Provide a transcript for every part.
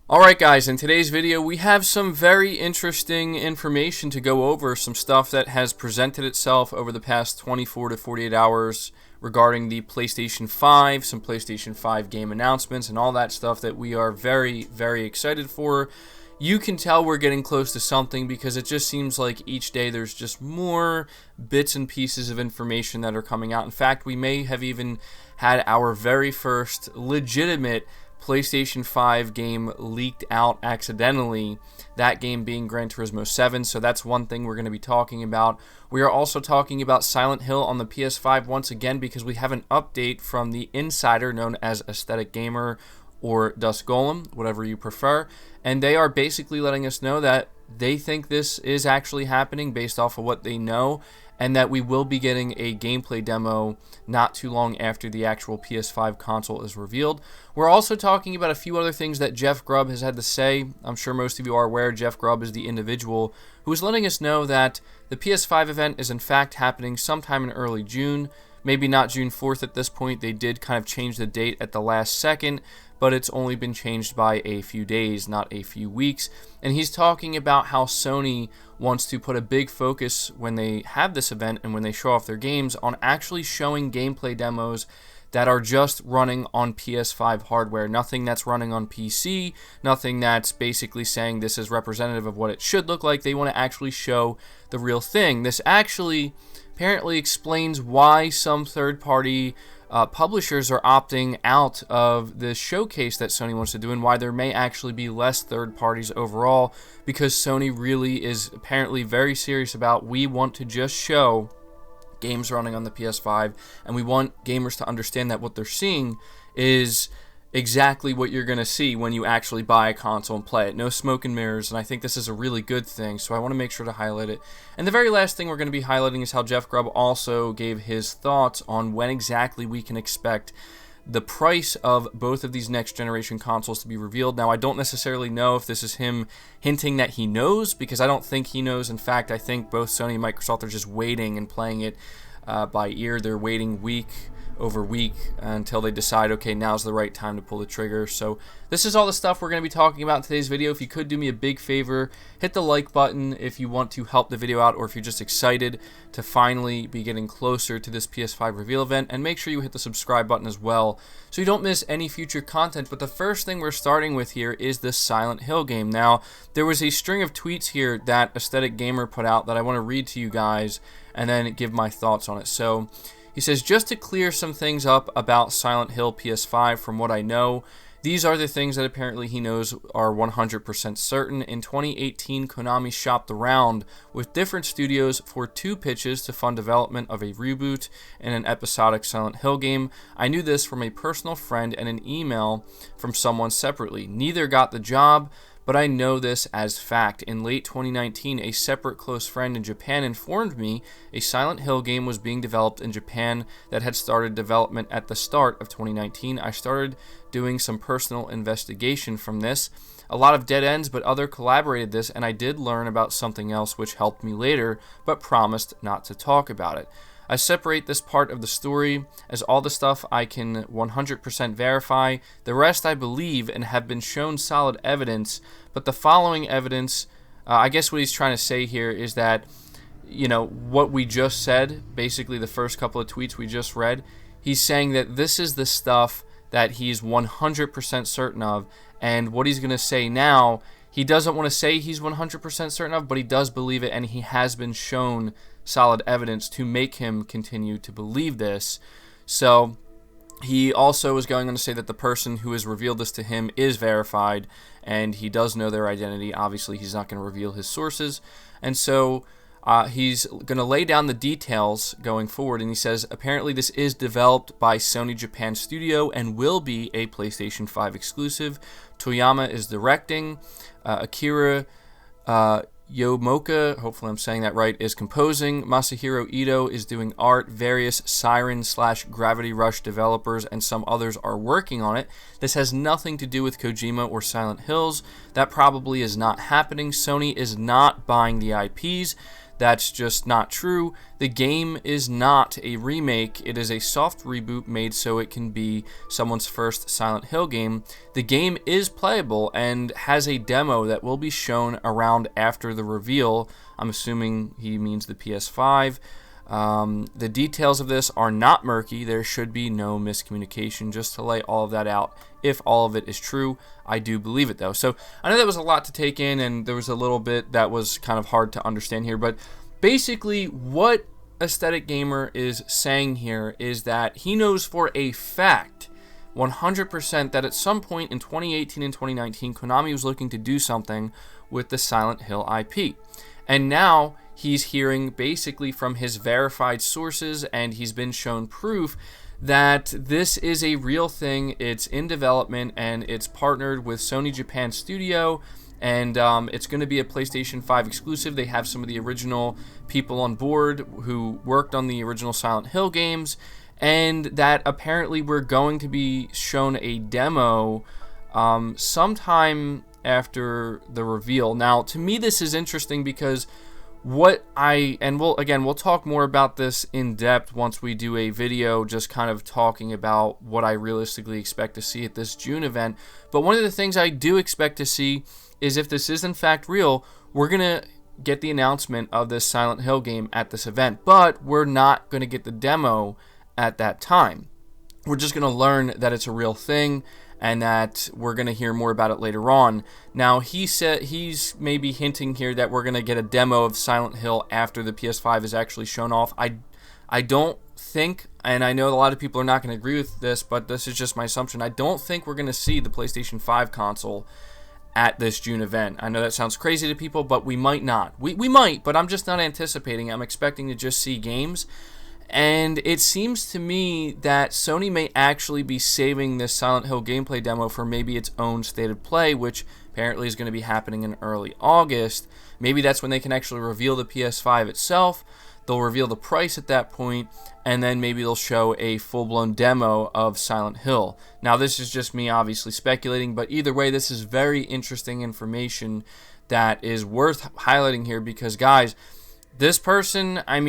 Alright guys, in today's video we have some very interesting information to go over, some stuff that has presented itself over the past 24 to 48 hours regarding the PlayStation 5, some PlayStation 5 game announcements and all that stuff that we are very, very excited for. You can tell we're getting close to something because it just seems like each day there's just more bits and pieces of information that are coming out. In fact, we may have even had our very first legitimate PlayStation 5 game leaked out accidentally, that game being Gran Turismo 7, so that's one thing we're going to be talking about. We are also talking about Silent Hill on the PS5 once again because we have an update from the insider known as Aesthetic Gamer or Dust Golem, whatever you prefer, and they are basically letting us know that they think this is actually happening based off of what they know, and that we will be getting a gameplay demo not too long after the actual PS5 console is revealed. We're also talking about a few other things that Jeff Grubb has had to say. I'm sure most of you are aware Jeff Grubb is the individual who is letting us know that the PS5 event is in fact happening sometime in early June. Maybe not June 4th at this point. They did kind of change the date at the last second, but it's only been changed by a few days, not a few weeks. And he's talking about how Sony wants to put a big focus when they have this event and when they show off their games on actually showing gameplay demos that are just running on PS5 hardware. Nothing that's running on PC, nothing that's basically saying this is representative of what it should look like. They want to actually show the real thing. This actually apparently explains why some third-party publishers are opting out of the showcase that Sony wants to do, and why there may actually be less third parties overall, because Sony really is apparently very serious about, we want to just show games running on the PS5, and we want gamers to understand that what they're seeing is exactly what you're going to see when you actually buy a console and play it. No smoke and mirrors, and I think this is a really good thing, so I want to make sure to highlight it. And the very last thing we're going to be highlighting is how Jeff Grubb also gave his thoughts on when exactly we can expect the price of both of these next generation consoles to be revealed. Now, I don't necessarily know if this is him hinting that he knows, because I don't think he knows. In fact, I think both Sony and Microsoft are just waiting and playing it by ear. They're waiting week over week until they decide, okay, now's the right time to pull the trigger. So this is all the stuff we're going to be talking about in today's video. If you could do me a big favor, hit the like button if you want to help the video out, or if you're just excited to finally be getting closer to this PS5 reveal event, and make sure you hit the subscribe button as well so you don't miss any future content. But the first thing we're starting with here is the Silent Hill game. Now, there was a string of tweets here that Aesthetic Gamer put out that I want to read to you guys and then give my thoughts on it. So he says, just to clear some things up about Silent Hill PS5 from what I know, these are the things that apparently he knows are 100% certain. In 2018, Konami shopped around with different studios for 2 pitches to fund development of a reboot and an episodic Silent Hill game. I knew this from a personal friend and an email from someone separately. Neither got the job, but I know this as fact. In late 2019, a separate close friend in Japan informed me a Silent Hill game was being developed in Japan that had started development at the start of 2019. I started doing some personal investigation from this. A lot of dead ends, but other collaborated this, and I did learn about something else which helped me later, but promised not to talk about it. I separate this part of the story as all the stuff I can 100% verify. The rest I believe and have been shown solid evidence, but the following evidence, I guess what he's trying to say here is that, you know, what we just said, basically the first couple of tweets we just read, he's saying that this is the stuff that he's 100% certain of, and what he's going to say now, he doesn't want to say he's 100% certain of, but he does believe it, and he has been shown solid evidence to make him continue to believe this. So he also is going on to say that the person who has revealed this to him is verified, and he does know their identity. Obviously, he's not going to reveal his sources, and so he's going to lay down the details going forward, and he says, apparently this is developed by Sony Japan Studio and will be a PlayStation 5 exclusive. Toyama is directing. Akira Yomoka, hopefully I'm saying that right, is composing. Masahiro Ito is doing art. Various Siren/Gravity Rush developers and some others are working on it. This has nothing to do with Kojima or Silent Hills. That probably is not happening. Sony is not buying the IPs. That's just not true. The game is not a remake. It is a soft reboot made so it can be someone's first Silent Hill game. The game is playable and has a demo that will be shown around after the reveal. I'm assuming he means the PS5. The details of this are not murky. There should be no miscommunication, just to lay all of that out. If all of it is true, I do believe it though. So I know that was a lot to take in, and there was a little bit that was kind of hard to understand here, but basically what Aesthetic Gamer is saying here is that he knows for a fact 100% that at some point in 2018 and 2019 Konami was looking to do something with the Silent Hill IP. And now he's hearing basically from his verified sources, and he's been shown proof that this is a real thing. It's in development, and it's partnered with Sony Japan Studio, and it's going to be a PlayStation 5 exclusive. They have some of the original people on board who worked on the original Silent Hill games, and that apparently we're going to be shown a demo sometime after the reveal. Now, to me, this is interesting because we'll talk more about this in depth once we do a video just kind of talking about what I realistically expect to see at this June event. But one of the things I do expect to see is, if this is in fact real, we're going to get the announcement of this Silent Hill game at this event, but we're not going to get the demo at that time. We're just going to learn that it's a real thing, and that we're going to hear more about it later on. Now, he's maybe hinting here that we're going to get a demo of Silent Hill after the PS5 is actually shown off. I don't think, and I know a lot of people are not going to agree with this, but this is just my assumption, I don't think we're going to see the PlayStation 5 console at this June event. I know that sounds crazy to people, but we might not. We might, but I'm just not anticipating. I'm expecting to just see games. And it seems to me that Sony may actually be saving this Silent Hill gameplay demo for maybe its own state of play, which apparently is going to be happening in early August. Maybe that's when they can actually reveal the PS5 itself. They'll reveal the price at that point, and then maybe they'll show a full-blown demo of Silent Hill. Now, this is just me obviously speculating, but either way, this is very interesting information that is worth highlighting here because, guys, this person, I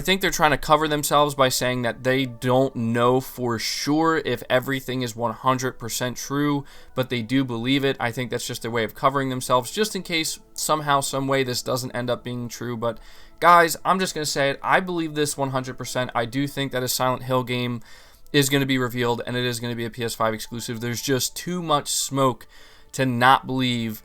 think they're trying to cover themselves by saying that they don't know for sure if everything is 100% true, but they do believe it. I think that's just their way of covering themselves, just in case somehow, some way this doesn't end up being true. But guys, I'm just going to say it. I believe this 100%. I do think that a Silent Hill game is going to be revealed, and it is going to be a PS5 exclusive. There's just too much smoke to not believe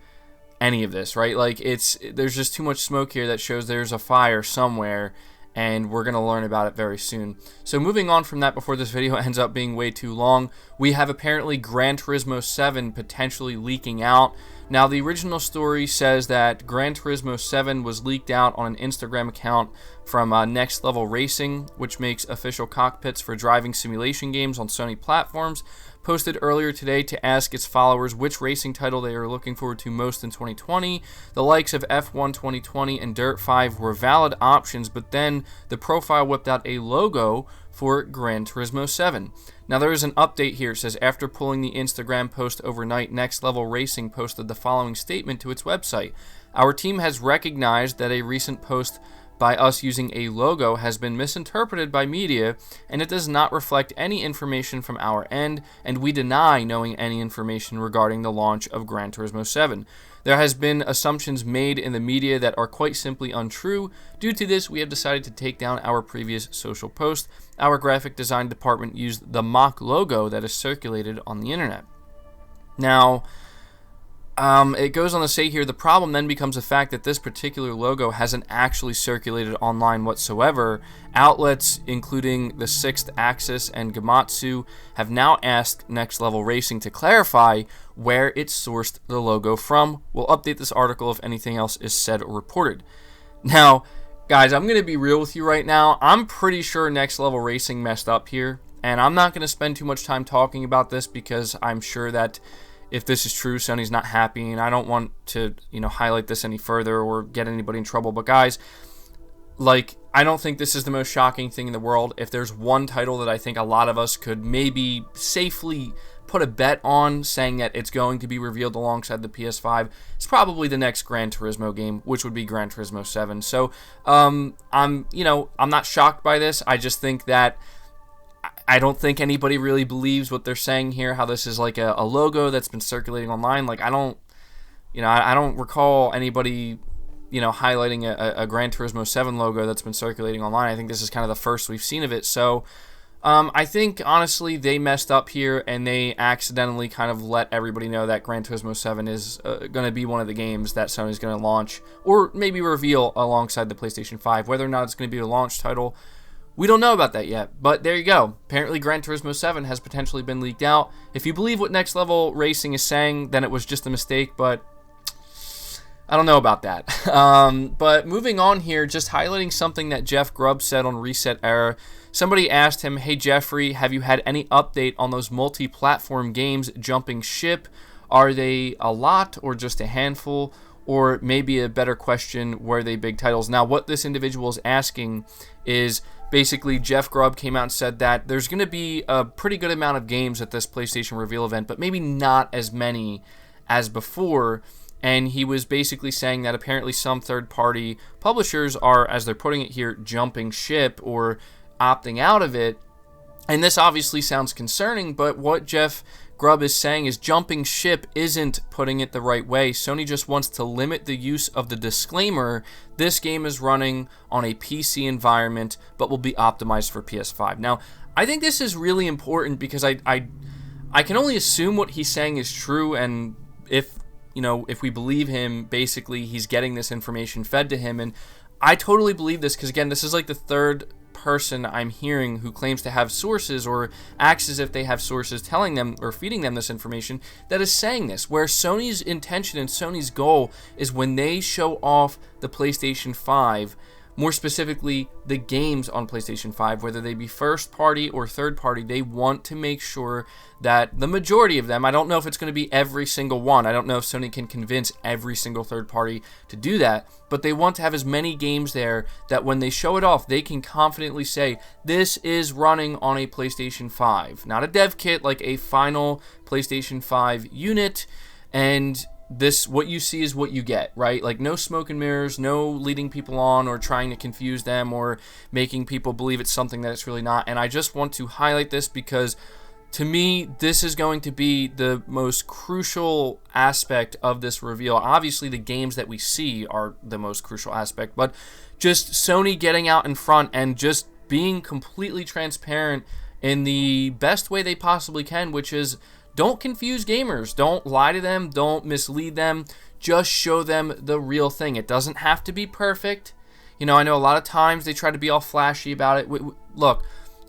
any of this, right? Like, there's just too much smoke here that shows there's a fire somewhere, and we're going to learn about it very soon. So moving on from that, before this video ends up being way too long, we have apparently Gran Turismo 7 potentially leaking out. Now, the original story says that Gran Turismo 7 was leaked out on an Instagram account from Next Level Racing, which makes official cockpits for driving simulation games on Sony platforms, posted earlier today to ask its followers which racing title they are looking forward to most in 2020. The likes of F1 2020 and Dirt 5 were valid options, but then the profile whipped out a logo for Gran Turismo 7. Now, there is an update here. It says, after pulling the Instagram post overnight, Next Level Racing posted the following statement to its website. Our team has recognized that a recent post by us using a logo has been misinterpreted by media, and it does not reflect any information from our end, and we deny knowing any information regarding the launch of Gran Turismo 7. There has been assumptions made in the media that are quite simply untrue. Due to this, we have decided to take down our previous social post. Our graphic design department used the mock logo that is circulated on the internet. Now, it goes on to say here, the problem then becomes the fact that this particular logo hasn't actually circulated online whatsoever. Outlets, including the Sixth Axis and Gamatsu, have now asked Next Level Racing to clarify where it sourced the logo from. We'll update this article if anything else is said or reported. Now, guys, I'm going to be real with you right now. I'm pretty sure Next Level Racing messed up here, and I'm not going to spend too much time talking about this because I'm sure that if this is true, Sony's not happy, and I don't want to, highlight this any further or get anybody in trouble. But guys, I don't think this is the most shocking thing in the world. If there's one title that I think a lot of us could maybe safely put a bet on saying that it's going to be revealed alongside the PS5, it's probably the next Gran Turismo game, which would be Gran Turismo 7. So I'm not shocked by this. I just think that I don't think anybody really believes what they're saying here, how this is like a logo that's been circulating online. Like, I don't recall anybody, highlighting a Gran Turismo 7 logo that's been circulating online. I think this is kind of the first we've seen of it. So I think, honestly, they messed up here, and they accidentally kind of let everybody know that Gran Turismo 7 is going to be one of the games that Sony's going to launch, or maybe reveal alongside the PlayStation 5. Whether or not it's going to be a launch title, we don't know about that yet, but there you go. Apparently, Gran Turismo 7 has potentially been leaked out. If you believe what Next Level Racing is saying, then it was just a mistake, but I don't know about that. But moving on here, just highlighting something that Jeff Grubb said on Reset Era. Somebody asked him, "Hey Jeffrey, have you had any update on those multi-platform games jumping ship? Are they a lot or just a handful? Or maybe a better question, were they big titles?" Now, what this individual is asking is basically Jeff Grubb came out and said that there's going to be a pretty good amount of games at this PlayStation reveal event, but maybe not as many as before. And he was basically saying that apparently some third-party publishers are, as they're putting it here, jumping ship or opting out of it. And this obviously sounds concerning, but what Jeff Grubb is saying is jumping ship isn't putting it the right way. Sony just wants to limit the use of the disclaimer, "This game is running on a PC environment, but will be optimized for PS5." Now, I think this is really important because I can only assume what he's saying is true, and if we believe him, basically he's getting this information fed to him. And I totally believe this because, again, this is like the third person I'm hearing who claims to have sources or acts as if they have sources telling them or feeding them this information that is saying this, where Sony's intention and Sony's goal is when they show off the PlayStation 5, more specifically the games on PlayStation 5, whether they be first party or third party, they want to make sure that the majority of them, I don't know if it's going to be every single one, I don't know if Sony can convince every single third party to do that, but they want to have as many games there that when they show it off, they can confidently say, this is running on a PlayStation 5. Not a dev kit, like a final PlayStation 5 unit, and this, what you see is what you get, right? Like, no smoke and mirrors, no leading people on or trying to confuse them or making people believe it's something that it's really not. And I just want to highlight this because, to me, this is going to be the most crucial aspect of this reveal. Obviously, the games that we see are the most crucial aspect, but just Sony getting out in front and just being completely transparent in the best way they possibly can, which is, don't confuse gamers. Don't lie to them. Don't mislead them. Just show them the real thing. It doesn't have to be perfect. I know a lot of times they try to be all flashy about it. Look,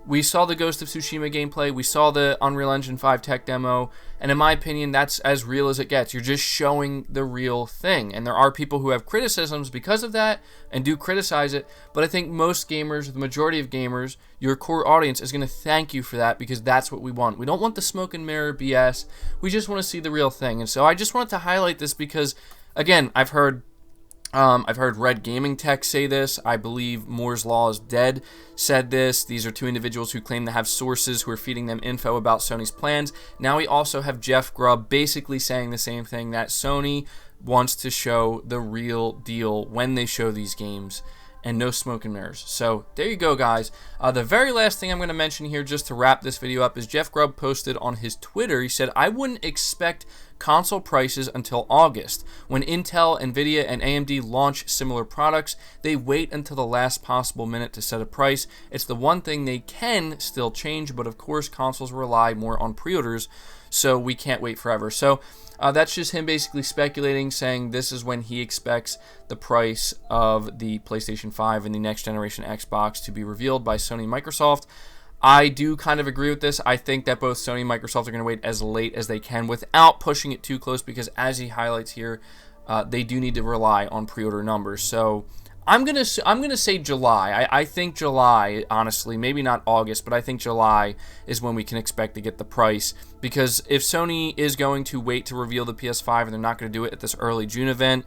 we saw the Ghost of Tsushima gameplay. We saw the Unreal Engine 5 tech demo. And in my opinion, that's as real as it gets. You're just showing the real thing. And there are people who have criticisms because of that and do criticize it. But I think most gamers, the majority of gamers, your core audience is going to thank you for that because that's what we want. We don't want the smoke and mirror BS. We just want to see the real thing. And so I just wanted to highlight this because, again, I've heard Red Gaming Tech say this. I believe Moore's Law is Dead said this. These are two individuals who claim to have sources who are feeding them info about Sony's plans. Now we also have Jeff Grubb basically saying the same thing, that Sony wants to show the real deal when they show these games and no smoke and mirrors. So there you go, guys. The very last thing I'm going to mention here just to wrap this video up is Jeff Grubb posted on his Twitter. He said, "I wouldn't expect console prices until August. When Intel, Nvidia, and AMD launch similar products, they wait until the last possible minute to set a price. It's the one thing they can still change, but of course consoles rely more on pre-orders, so we can't wait forever." So that's just him basically speculating, saying this is when he expects the price of the PlayStation 5 and the next generation Xbox to be revealed by Sony and Microsoft. I do kind of agree with this. I think that both Sony and Microsoft are going to wait as late as they can without pushing it too close because, as he highlights here, they do need to rely on pre-order numbers. So I'm gonna say July. I think July, honestly, maybe not August, but I think July is when we can expect to get the price. Because if Sony is going to wait to reveal the PS5 and they're not going to do it at this early June event,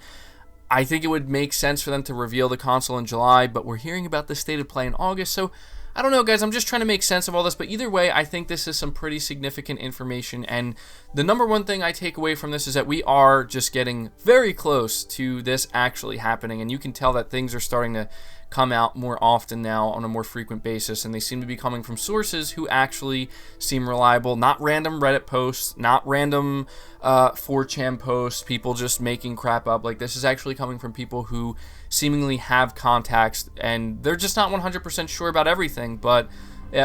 I think it would make sense for them to reveal the console in July. But we're hearing about the state of play in August, so I don't know, guys. I'm just trying to make sense of all this, but either way, I think this is some pretty significant information, and the number one thing I take away from this is that we are just getting very close to this actually happening, and you can tell that things are starting to come out more often now on a more frequent basis, and they seem to be coming from sources who actually seem reliable, not random Reddit posts, not random 4chan posts, people just making crap up. Like, this is actually coming from people who seemingly have contacts, and they're just not 100% sure about everything, but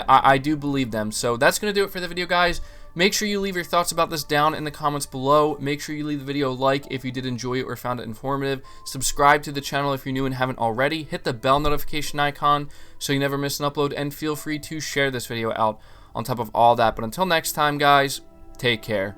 I do believe them. So that's going to do it for the video, guys. Make sure you leave your thoughts about this down in the comments below. Make sure you leave the video a like if you did enjoy it or found it informative. Subscribe to the channel if you're new and haven't already. Hit the bell notification icon so you never miss an upload, and feel free to share this video out on top of all that. But until next time, guys, take care.